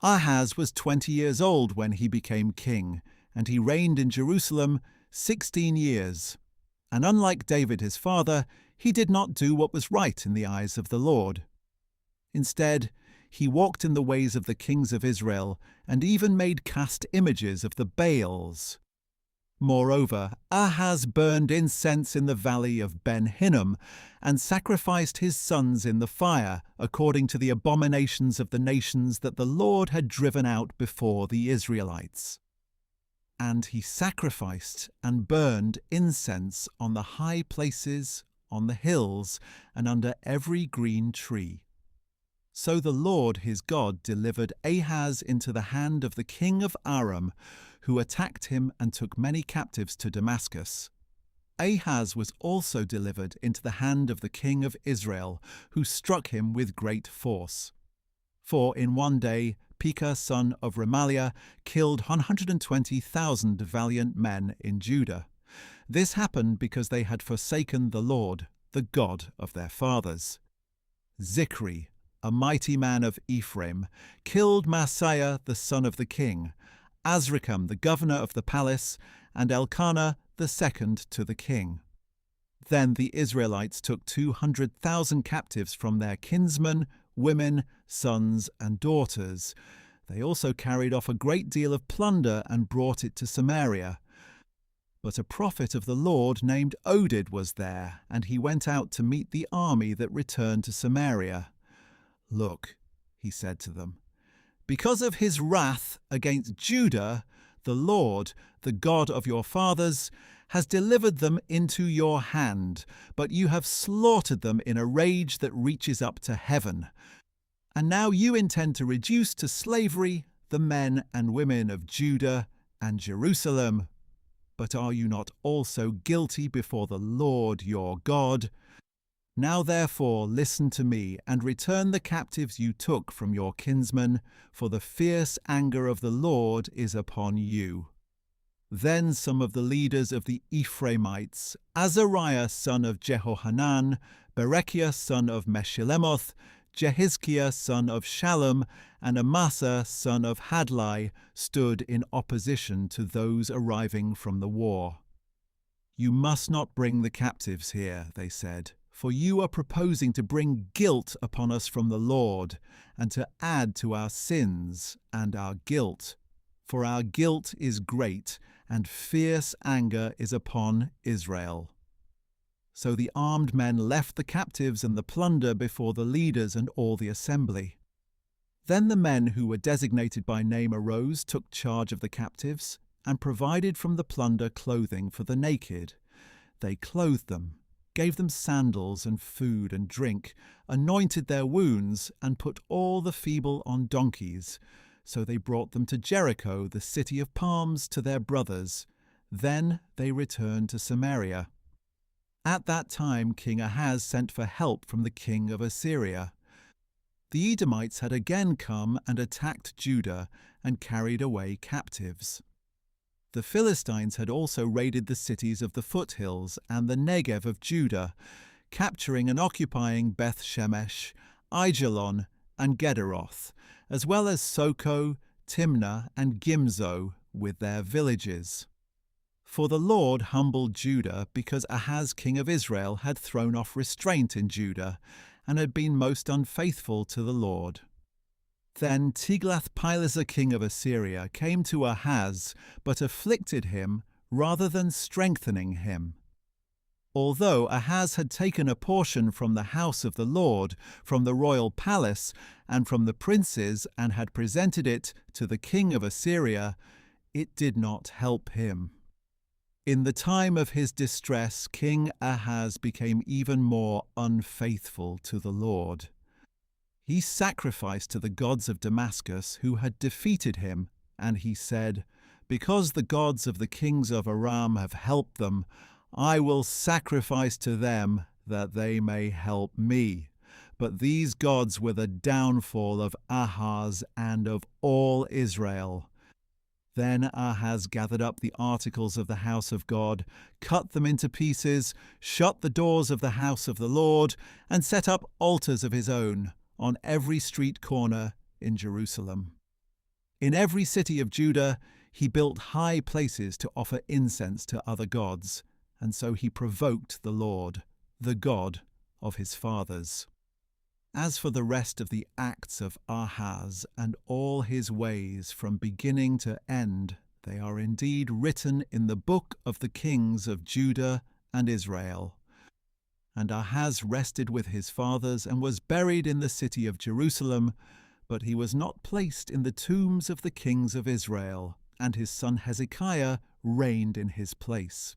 Ahaz was 20 years old when he became king, and he reigned in Jerusalem 16 years. And unlike David his father, he did not do what was right in the eyes of the Lord. Instead, he walked in the ways of the kings of Israel, and even made cast images of the Baals. Moreover, Ahaz burned incense in the valley of Ben-Hinnom, and sacrificed his sons in the fire, according to the abominations of the nations that the Lord had driven out before the Israelites. And he sacrificed and burned incense on the high places, on the hills, and under every green tree. So the Lord his God delivered Ahaz into the hand of the king of Aram, who attacked him and took many captives to Damascus. Ahaz was also delivered into the hand of the king of Israel, who struck him with great force. For in one day Pekah son of Remaliah killed 120,000 valiant men in Judah. This happened because they had forsaken the Lord, the God of their fathers. Zichri, a mighty man of Ephraim, killed Maaseiah the son of the king, Azrikam the governor of the palace, and Elkanah the second to the king. Then the Israelites took 200,000 captives from their kinsmen, women, sons, and daughters. They also carried off a great deal of plunder and brought it to Samaria. But a prophet of the Lord named Oded was there, and he went out to meet the army that returned to Samaria. "Look," he said to them, "because of his wrath against Judah, the Lord, the God of your fathers, has delivered them into your hand, but you have slaughtered them in a rage that reaches up to heaven. And now you intend to reduce to slavery the men and women of Judah and Jerusalem. But are you not also guilty before the Lord your God? Now therefore listen to me, and return the captives you took from your kinsmen, for the fierce anger of the Lord is upon you." Then some of the leaders of the Ephraimites, Azariah son of Jehohanan, Berechiah son of Meshillemoth, Jehizkiah son of Shallum, and Amasa son of Hadlai, stood in opposition to those arriving from the war. "You must not bring the captives here," they said, "for you are proposing to bring guilt upon us from the Lord, and to add to our sins and our guilt. For our guilt is great, and fierce anger is upon Israel." So the armed men left the captives and the plunder before the leaders and all the assembly. Then the men who were designated by name arose, took charge of the captives, and provided from the plunder clothing for the naked. They clothed them, gave them sandals and food and drink, anointed their wounds, and put all the feeble on donkeys. So they brought them to Jericho, the city of palms, to their brothers. Then they returned to Samaria. At that time King Ahaz sent for help from the king of Assyria. The Edomites had again come and attacked Judah and carried away captives. The Philistines had also raided the cities of the foothills and the Negev of Judah, capturing and occupying Beth-Shemesh, Aijalon, and Gederoth, as well as Soko, Timnah, and Gimzo with their villages. For the Lord humbled Judah because Ahaz king of Israel had thrown off restraint in Judah and had been most unfaithful to the Lord. Then Tiglath-Pileser king of Assyria came to Ahaz, but afflicted him rather than strengthening him. Although Ahaz had taken a portion from the house of the Lord, from the royal palace, and from the princes, and had presented it to the king of Assyria, it did not help him. In the time of his distress, King Ahaz became even more unfaithful to the Lord. He sacrificed to the gods of Damascus who had defeated him, and he said, "Because the gods of the kings of Aram have helped them, I will sacrifice to them that they may help me." But these gods were the downfall of Ahaz and of all Israel. Then Ahaz gathered up the articles of the house of God, cut them into pieces, shut the doors of the house of the Lord, and set up altars of his own on every street corner in Jerusalem. In every city of Judah, he built high places to offer incense to other gods, and so he provoked the Lord, the God of his fathers. As for the rest of the acts of Ahaz and all his ways from beginning to end, they are indeed written in the book of the kings of Judah and Israel. And Ahaz rested with his fathers and was buried in the city of Jerusalem, but he was not placed in the tombs of the kings of Israel, and his son Hezekiah reigned in his place.